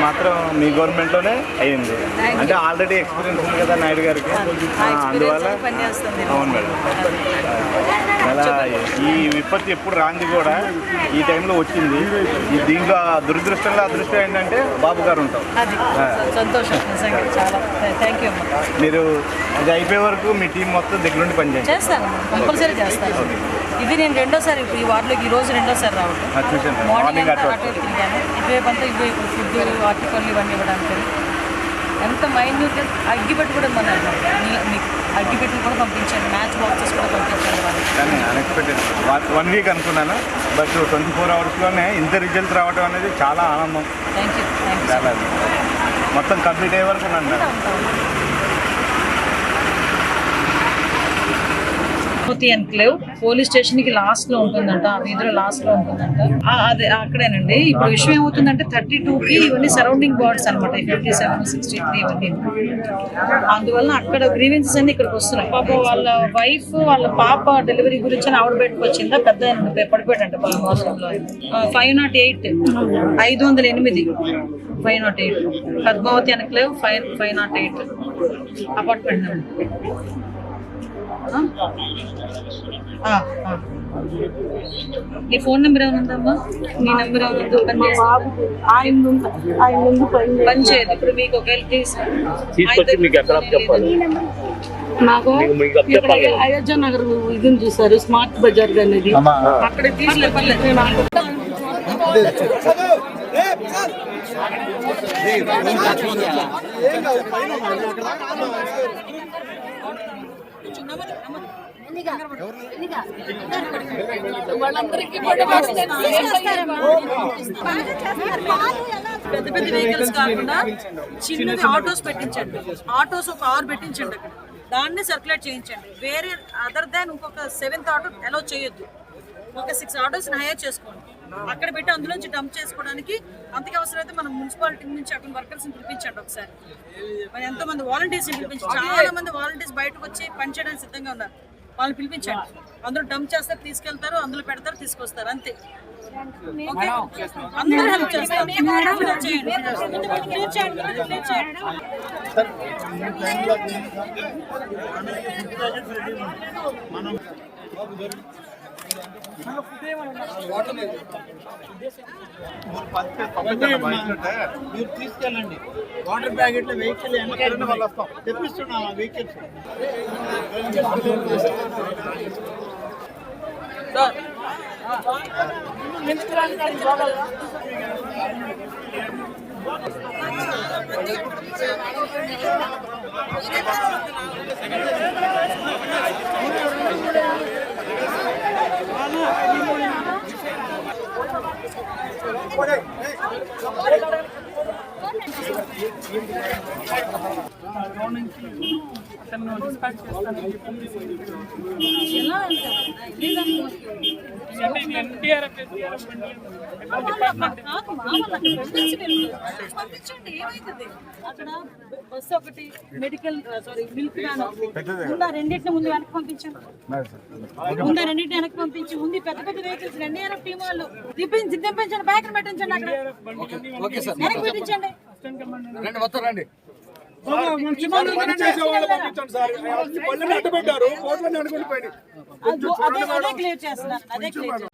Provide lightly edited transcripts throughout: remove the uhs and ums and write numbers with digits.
మాత్రం మీ గవర్నమెంట్లోనే అయ్యింది. అంటే ఆల్రెడీ ఎక్స్పీరియన్స్ ఉంది కదా నాయుడు గారికి, అందువల్ల. అవును మేడం. అలా ఈ విపత్తు ఎప్పుడు రాంది కూడా ఈ టైంలో వచ్చింది. దీంట్లో దురదృష్టంలో అదృష్టం ఏంటంటే బాబు గారు ఉంటాం. మీరు అది అయిపోయే వరకు మీ టీం మొత్తం దగ్గర నుండి చేస్తాను, కంపల్సరీ చేస్తాను. ఇది నేను రెండోసారి ఈ వార్డులోకి ఈ రోజు రెండోసారి రావడం. మార్నింగ్ అటు తిరిగాను, ఇటువైపు ఇవే ఫుడ్ అరటిపళ్ళు ఇవన్నీ ఇవ్వడానికి. ఎంత మైన్యూట్ అగ్గిపెట్టి కూడా మన మీకు అగ్గిపెట్టులు కూడా పంపించాను, మ్యాచ్ బాక్సెస్ కూడా పంపించాను. కానీ అన్ఎక్స్పెక్టెడ్ 1 వీక్ అనుకున్నాను, బట్ 24 అవర్స్లోనే ఇంత రిజల్ట్ రావడం అనేది చాలా ఆనందం. Thank you. చాలా మొత్తం కంప్లీట్ అయ్యే వరకు ఉన్నాను. ఎన్క్లేవ్ పోలీస్ స్టేషన్ కి లాస్ట్ లో ఉంటుందంట, ఆ వీధిలో లాస్ట్ లో ఉంటుందంట. అదే అక్కడేనండి. ఇప్పుడు విషయం ఏమవుతుందంటే 32కి ఇవన్నీ సరౌండింగ్ వార్డ్స్ అనమాట, 57, 63 ఇవన్నీ. అందువల్ల అక్కడ గ్రీవెన్సెస్ అన్ని ఇక్కడికి వస్తున్నాయి. పాప వాళ్ళ వైఫ్ వాళ్ళ పాప డెలివరీ గురించి ఆవిడ బయటకు వచ్చిందా, పెద్ద పడిపోయాడంట మోసంలో. 508 508 508 పద్మావతి ఎన్క్లేవ్ 508 అపార్ట్మెంట్. నీ ఫోన్ నెంబర్ ఏమైనా ఉందమ్మా? నీ నెంబర్ పని చేయదు. ఇప్పుడు మీకు ఒకవేళ నాకు అయోధ్య నగర్ ఇది చూసారు, స్మార్ట్ బజార్ అనేది, అక్కడ తీసుకెళ్ళలేదు. పెద్ద పెద్ద వెహికల్స్ కాకుండా చిన్నది ఆటోస్ పెట్టించండి. ఆటోస్ ఒక 6 పెట్టించండి అక్కడ, దాన్ని సర్క్యులేట్ చేయించండి. వేరే అదర్ దాన్ ఇంకొక 7th ఆటో అలౌ చేయొద్దు. ఒక 6 ఆటోస్ని హైర్ చేసుకోండి, అక్కడ పెట్టి అందులోంచి డంప్ చేసుకోవడానికి. అంతకు అవసరమైతే మనం మున్సిపాలిటీ నుంచి అక్కడ వర్కర్స్ని పిలిపించండి ఒకసారి. మరి ఎంతోమంది వాలంటీర్స్ని పిలిపించండి. చాలా మంది వాలంటీర్స్ బయటకు వచ్చి పనిచేయడానికి సిద్ధంగా ఉన్నారు, వాళ్ళని పిలిపించండి. అందులో డంప్ చేస్తారు, తీసుకెళ్తారు, అందులో పెడతారు, తీసుకొస్తారు, అంతే. అందరూ హెల్ప్ చేస్తారు. మీరు తీసుకెళ్ళండి వాటర్ ప్యాకెట్ల వెహికల్ తెప్పిస్తున్నాం. ఆ వెహికల్స్ డిస్పాచ్ చేస్తాను. అక్కడ బస్సు ఒకటి మెడికల్ మిల్క్ వ్యాన్ ముందు రెండింటిని ముందు వెనక్కి పంపించండి. ముందు రెండింటిని వెనక్కి పంపించి ముందు పెద్ద పెద్ద వెహికల్స్ NDRF టీం వాళ్ళు దింపించండి, బ్యాక్ పెట్టించండి, అక్కడ వెనక్కి పెట్టించండి. అదే క్లియర్ చేస్తున్నాను, అదే క్లియర్.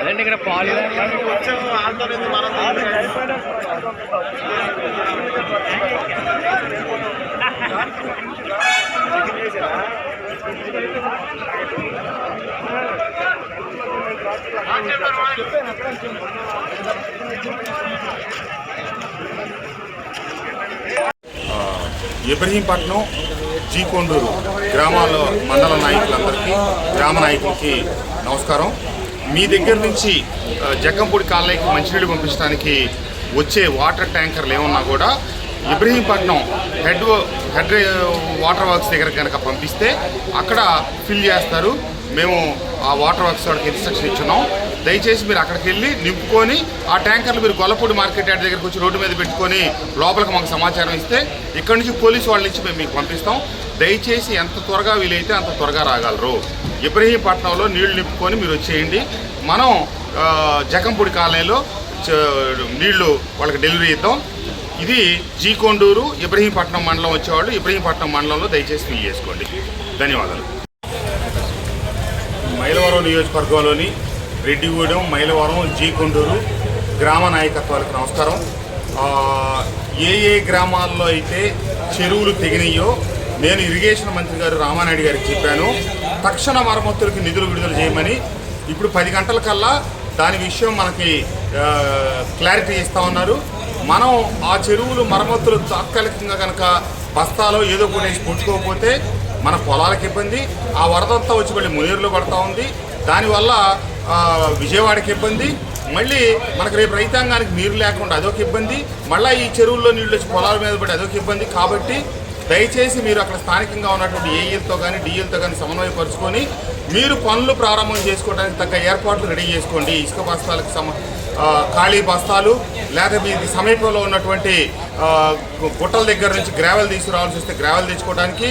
అదంటే ఇక్కడ పాలు ఇబ్రహీంపట్నం జీ కొండూరు గ్రామాల మండల నాయకులందరికీ గ్రామ నాయకులకి నమస్కారం. మీ దగ్గర నుంచి జక్కంపూడి కాలనీకి మంచినీళ్ళు పంపించడానికి వచ్చే వాటర్ ట్యాంకర్లు ఏమన్నా కూడా ఇబ్రహీంపట్నం హెడ్ వాటర్ వర్క్స్ దగ్గర కనుక పంపిస్తే అక్కడ ఫిల్ చేస్తారు. మేము ఆ వాటర్ వర్క్స్ వాళ్ళకి ఇన్స్ట్రక్షన్ ఇచ్చున్నాం. దయచేసి మీరు అక్కడికి వెళ్ళి నింపుకొని ఆ ట్యాంకర్లు మీరు గొల్లపూడి మార్కెట్ యార్డ్ దగ్గరికి వచ్చి రోడ్డు మీద పెట్టుకొని లోపలికి మాకు సమాచారం ఇస్తే ఇక్కడ నుంచి పోలీసు వాళ్ళ నుంచి మేము మీకు పంపిస్తాం. దయచేసి ఎంత త్వరగా వీలైతే అంత త్వరగా రాగలరు. ఇబ్రహీంపట్నంలో నీళ్లు నింపుకొని మీరు వచ్చేయండి. మనం జక్కంపూడి కాలనీలో నీళ్లు వాళ్ళకి డెలివరీ ఇద్దాం. ఇది జీ కొండూరు ఇబ్రహీంపట్నం మండలం వచ్చేవాళ్ళు ఇబ్రహీంపట్నం మండలంలో దయచేసి ఫిల్ చేసుకోండి. ధన్యవాదాలు. మైలవరం నియోజకవర్గంలోని రెడ్డిగూడెం, మైలవరం, జీ కొండూరు గ్రామ నాయకత్వాలకు నమస్కారం. ఏ గ్రామాల్లో అయితే చెరువులు తెగినాయో నేను ఇరిగేషన్ మంత్రి గారు రామానాయుడు గారికి చెప్పాను, తక్షణ మరమ్మతులకి నిధులు విడుదల చేయమని. ఇప్పుడు 10 గంటల కల్లా దాని విషయం మనకి క్లారిటీ ఇస్తూ ఉన్నారు. మనం ఆ చెరువులు మరమ్మతులు తాత్కాలికంగా కనుక బస్తాలో ఏదో కూడా వేసి పుచ్చుకోకపోతే మన పొలాలకు ఇబ్బంది, ఆ వరదంతా వచ్చి మళ్ళీ మునేరులో పడుతూ ఉంది. దానివల్ల విజయవాడకి ఇబ్బంది, మళ్ళీ మనకు రేపు రైతాంగానికి నీరు లేకుండా అదొక ఇబ్బంది, మళ్ళీ ఈ చెరువుల్లో నీళ్ళు వచ్చి పొలాల మీద పడి అదొక ఇబ్బంది. కాబట్టి దయచేసి మీరు అక్కడ స్థానికంగా ఉన్నటువంటి ఏఈలతో కానీ డిఈలతో కానీ సమన్వయపరుచుకొని మీరు పనులు ప్రారంభం చేసుకోవడానికి తగ్గ ఏర్పాట్లు రెడీ చేసుకోండి. ఇసుక బస్తాలకు ఖాళీ బస్తాలు, లేదా మీ సమీపంలో ఉన్నటువంటి గుట్టల దగ్గర నుంచి గ్రావెల్ తీసుకురావాల్సి వస్తే గ్రావెల్ తెచ్చుకోవడానికి,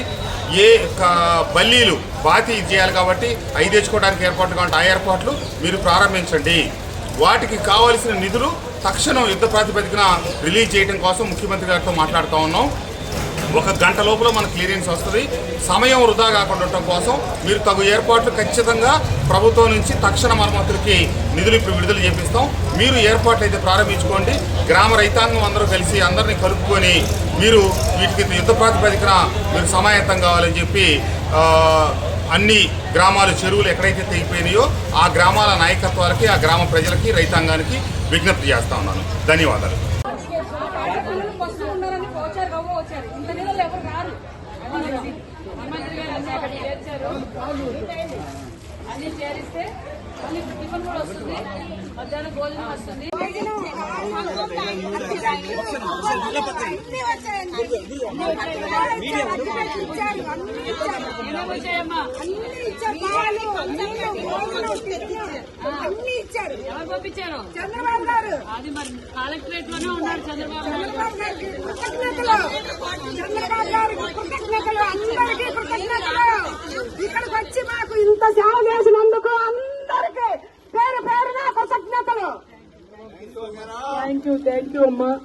ఏ బల్లీలు బాతి చేయాలి కాబట్టి అవి తెచ్చుకోవడానికి ఏర్పాట్లు కాబట్టి ఆ ఏర్పాట్లు మీరు ప్రారంభించండి. వాటికి కావాల్సిన నిధులు తక్షణం యుద్ధ ప్రాతిపదికన రిలీజ్ చేయడం కోసం ముఖ్యమంత్రి గారితో మాట్లాడుతూ ఉన్నాం. 1 గంట లోపల మన క్లియరెన్స్ వస్తుంది. సమయం వృధా కాకుండా ఉండటం కోసం మీరు తగు ఏర్పాట్లు ఖచ్చితంగా ప్రభుత్వం నుంచి తక్షణ మరమ్మతులకి నిధులు ఇప్పుడు విడుదల చేపిస్తాం. మీరు ఏర్పాట్లు అయితే ప్రారంభించుకోండి. గ్రామ రైతాంగం అందరూ కలిసి అందరినీ కలుపుకొని మీరు వీటికి యుద్ధ ప్రాతిపదికన మీరు సమాయత్తం కావాలని చెప్పి అన్ని గ్రామాలు చెరువులు ఎక్కడైతే తెగిపోయినాయో ఆ గ్రామాల నాయకత్వాలకి, ఆ గ్రామ ప్రజలకి, రైతాంగానికి విజ్ఞప్తి చేస్తా ఉన్నాను. ధన్యవాదాలు. అన్ని చేరిస్తే టిఫిన్ కూడా వస్తుంది, మధ్యాహ్నం భోజనం వస్తుంది. అన్ని గారు. ఎవరు పంపించారు? చంద్రబాబు గారు. అది మరి కలెక్టరేట్ లోనే ఉన్నారు చంద్రబాబు నాయుడు. చంద్రబాబు గారికి కృతజ్ఞతలు. చంద్రబాబు గారికి కృతజ్ఞతలు. అందరికీ కృతజ్ఞతలు. ఇక్కడికి వచ్చి మాకు ఇంత సేవ చేసినందుకు అందరికీ పేరు పేరున కృతజ్ఞతలు. థ్యాంక్ యూ అమ్మా.